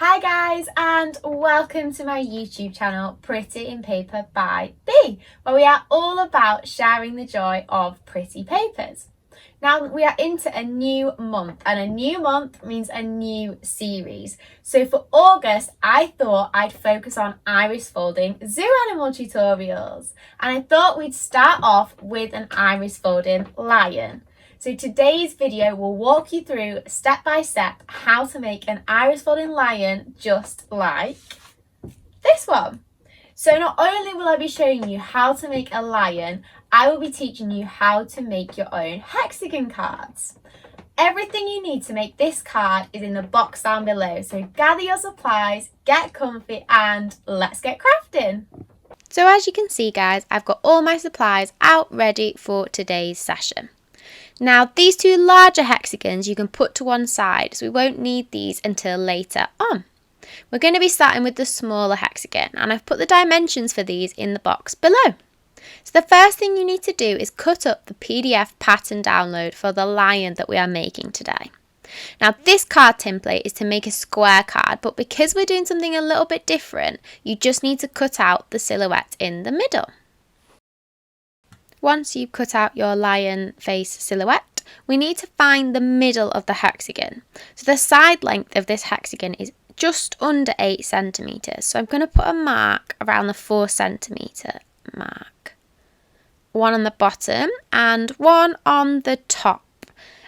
Hi guys, and welcome to my YouTube channel Pretty in Paper by B, where we are all about sharing the joy of pretty papers. Now we are into a new month, and a new month means a new series. So for August, I thought I'd focus on iris folding zoo animal tutorials, and I thought we'd start off with an iris folding lion. So today's video will walk you through step by step how to make an iris folding lion just like this one. So not only will I be showing you how to make a lion, I will be teaching you how to make your own hexagon cards. Everything you need to make this card is in the box down below. So gather your supplies, get comfy, and let's get crafting. So as you can see guys, I've got all my supplies out ready for today's session. Now these two larger hexagons you can put to one side, so we won't need these until later on. We're going to be starting with the smaller hexagon, and I've put the dimensions for these in the box below. So the first thing you need to do is cut up the PDF pattern download for the lion that we are making today. Now this card template is to make a square card, but because we're doing something a little bit different, you just need to cut out the silhouette in the middle. Once you've cut out your lion face silhouette, we need to find the middle of the hexagon. So the side length of this hexagon is just under 8 centimetres. So I'm going to put a mark around the 4 centimetre mark. One on the bottom and one on the top.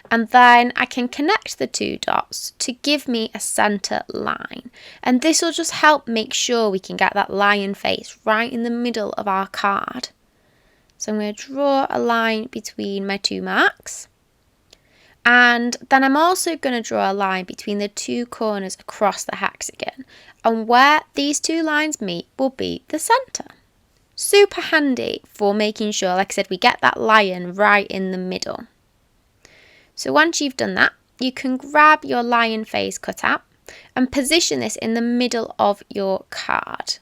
And then I can connect the two dots to give me a centre line. And this will just help make sure we can get that lion face right in the middle of our card. So I'm going to draw a line between my two marks. And then I'm also going to draw a line between the two corners across the hexagon. And where these two lines meet will be the centre. Super handy for making sure, like I said, we get that lion right in the middle. So once you've done that, you can grab your lion face cutout and position this in the middle of your card.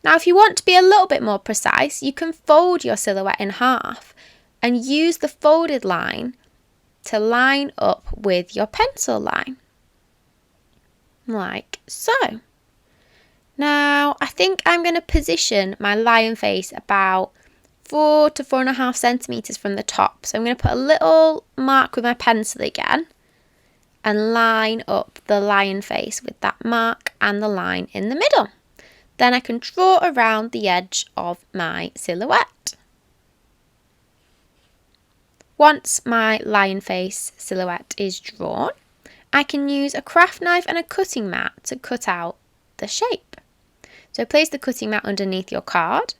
Now if you want to be a little bit more precise, you can fold your silhouette in half and use the folded line to line up with your pencil line, like so. Now I think I'm going to position my lion face about 4 to 4.5 centimetres from the top. So I'm going to put a little mark with my pencil again and line up the lion face with that mark and the line in the middle. Then I can draw around the edge of my silhouette. Once my lion face silhouette is drawn, I can use a craft knife and a cutting mat to cut out the shape. So place the cutting mat underneath your card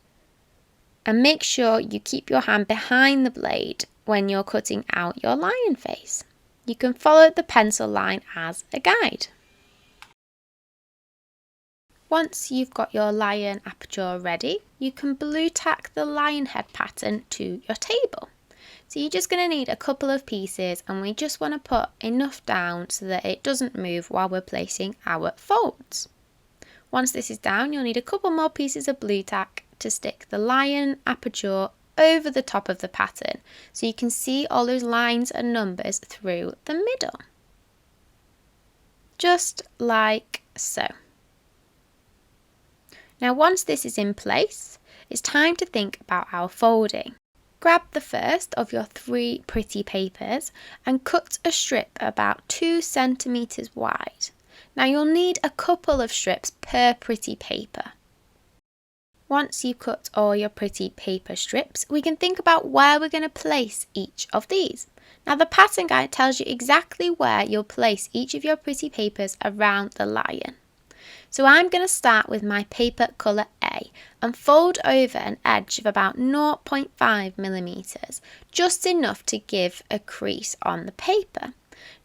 and make sure you keep your hand behind the blade when you're cutting out your lion face. You can follow the pencil line as a guide. Once you've got your lion aperture ready, you can blue tack the lion head pattern to your table. So you're just going to need a couple of pieces, and we just want to put enough down so that it doesn't move while we're placing our folds. Once this is down, you'll need a couple more pieces of blue tack to stick the lion aperture over the top of the pattern so you can see all those lines and numbers through the middle. Just like so. Now once this is in place, it's time to think about our folding. Grab the first of your 3 pretty papers and cut a strip about 2 centimetres wide. Now you'll need a couple of strips per pretty paper. Once you've cut all your pretty paper strips, we can think about where we're going to place each of these. Now the pattern guide tells you exactly where you'll place each of your pretty papers around the lion. So I'm going to start with my paper colour A and fold over an edge of about 0.5 millimetres, just enough to give a crease on the paper.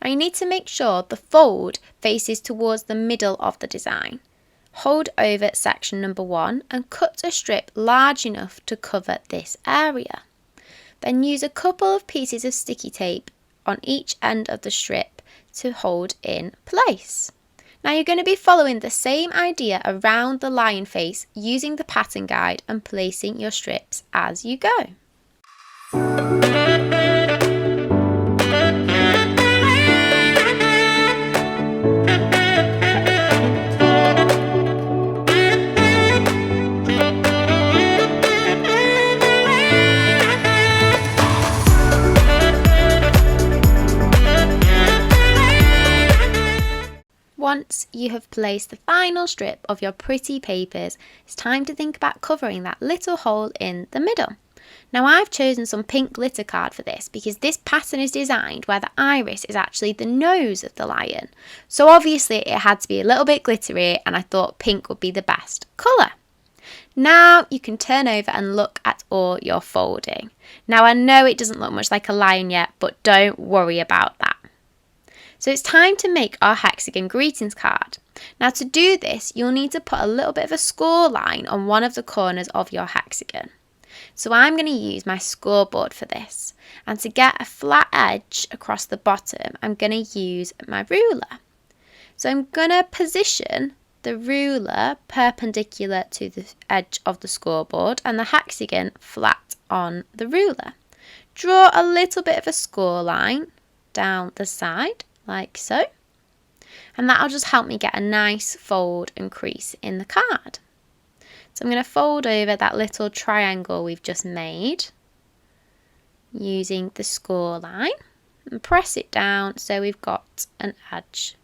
Now you need to make sure the fold faces towards the middle of the design. Hold over section number 1 and cut a strip large enough to cover this area. Then use a couple of pieces of sticky tape on each end of the strip to hold in place. Now you're going to be following the same idea around the lion face using the pattern guide and placing your strips as you go. once you have placed the final strip of your pretty papers, it's time to think about covering that little hole in the middle. Now I've chosen some pink glitter card for this because this pattern is designed where the iris is actually the nose of the lion. So obviously it had to be a little bit glittery, and I thought pink would be the best colour. Now you can turn over and look at all your folding. Now I know it doesn't look much like a lion yet, but don't worry about that. So it's time to make our hexagon greetings card. Now to do this, you'll need to put a little bit of a score line on one of the corners of your hexagon. So I'm going to use my scoreboard for this. And to get a flat edge across the bottom, I'm going to use my ruler. So I'm going to position the ruler perpendicular to the edge of the scoreboard and the hexagon flat on the ruler. Draw a little bit of a score line down the side, like so. And that'll just help me get a nice fold and crease in the card. So I'm going to fold over that little triangle we've just made using the score line and press it down so we've got an edge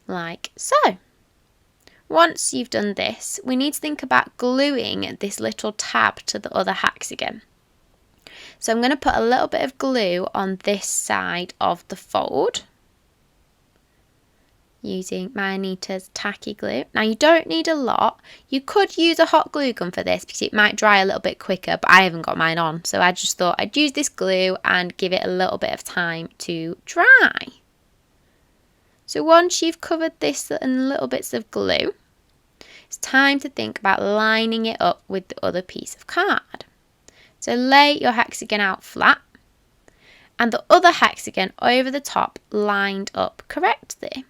like so. Once you've done this, we need to think about gluing this little tab to the other hexagon. So I'm going to put a little bit of glue on this side of the fold using my Anita's tacky glue. Now you don't need a lot. You could use a hot glue gun for this because it might dry a little bit quicker, but I haven't got mine on, so I just thought I'd use this glue and give it a little bit of time to dry. So once you've covered this in little bits of glue, it's time to think about lining it up with the other piece of card. So lay your hexagon out flat and the other hexagon over the top lined up correctly.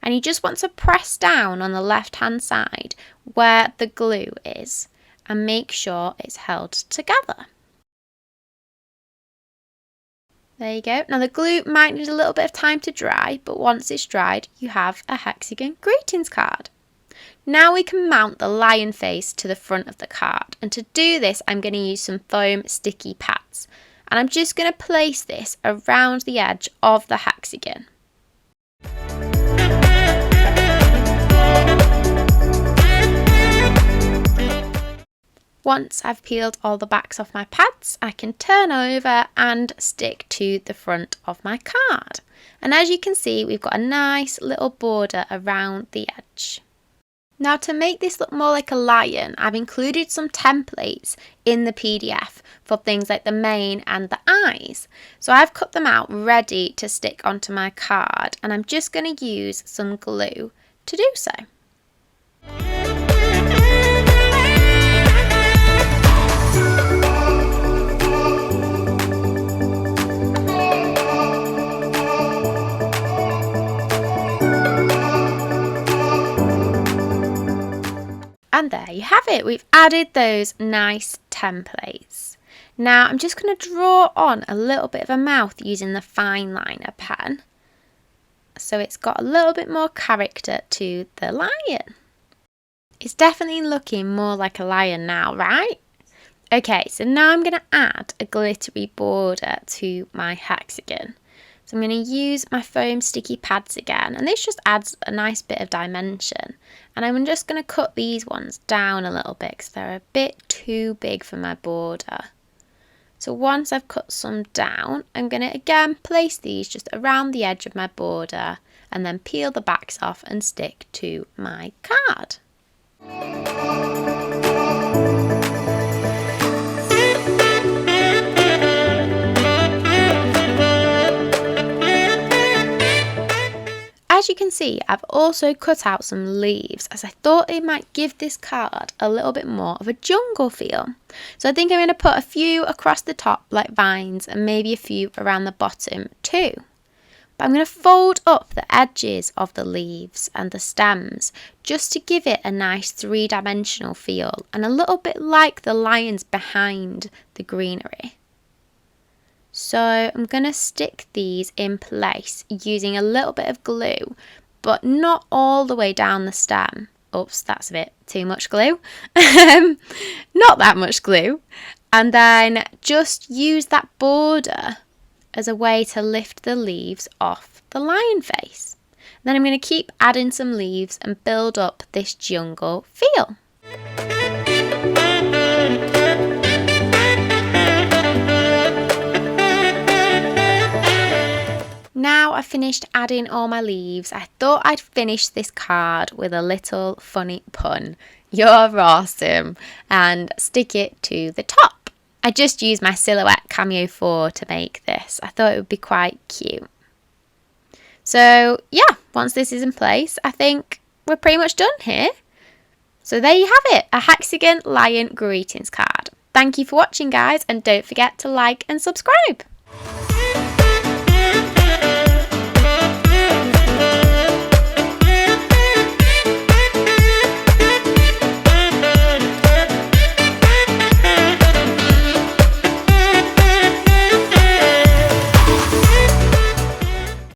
And you just want to press down on the left hand side where the glue is and make sure it's held together. There you go. Now the glue might need a little bit of time to dry, but once it's dried, you have a hexagon greetings card. Now we can mount the lion face to the front of the card, and to do this I'm going to use some foam sticky pads, and I'm just going to place this around the edge of the hexagon. Once I've peeled all the backs off my pads, I can turn over and stick to the front of my card. And as you can see, we've got a nice little border around the edge. Now to make this look more like a lion, I've included some templates in the PDF for things like the mane and the eyes. So I've cut them out ready to stick onto my card, and I'm just going to use some glue to do so. And there you have it, we've added those nice templates. Now I'm just going to draw on a little bit of a mouth using the fine liner pen, so it's got a little bit more character to the lion. It's definitely looking more like a lion now, right? Okay, so now I'm going to add a glittery border to my hexagon. So I'm going to use my foam sticky pads again, and this just adds a nice bit of dimension. And I'm just going to cut these ones down a little bit because they're a bit too big for my border. So once I've cut some down, I'm going to again place these just around the edge of my border and then peel the backs off and stick to my card. As you can see, I've also cut out some leaves as I thought it might give this card a little bit more of a jungle feel. So I think I'm going to put a few across the top like vines and maybe a few around the bottom too. But I'm going to fold up the edges of the leaves and the stems just to give it a nice three-dimensional feel and a little bit like the lions behind the greenery. So I'm going to stick these in place using a little bit of glue, but not all the way down the stem. Oops, that's a bit too much glue. Not that much glue. And then just use that border as a way to lift the leaves off the lion face. Then I'm going to keep adding some leaves and build up this jungle feel. Now I've finished adding all my leaves, I thought I'd finish this card with a little funny pun. You're awesome, and stick it to the top. I just used my Silhouette Cameo 4 to make this. I thought it would be quite cute. So yeah, once this is in place, I think we're pretty much done here. So there you have it, a hexagon lion greetings card. Thank you for watching, guys, and don't forget to like and subscribe.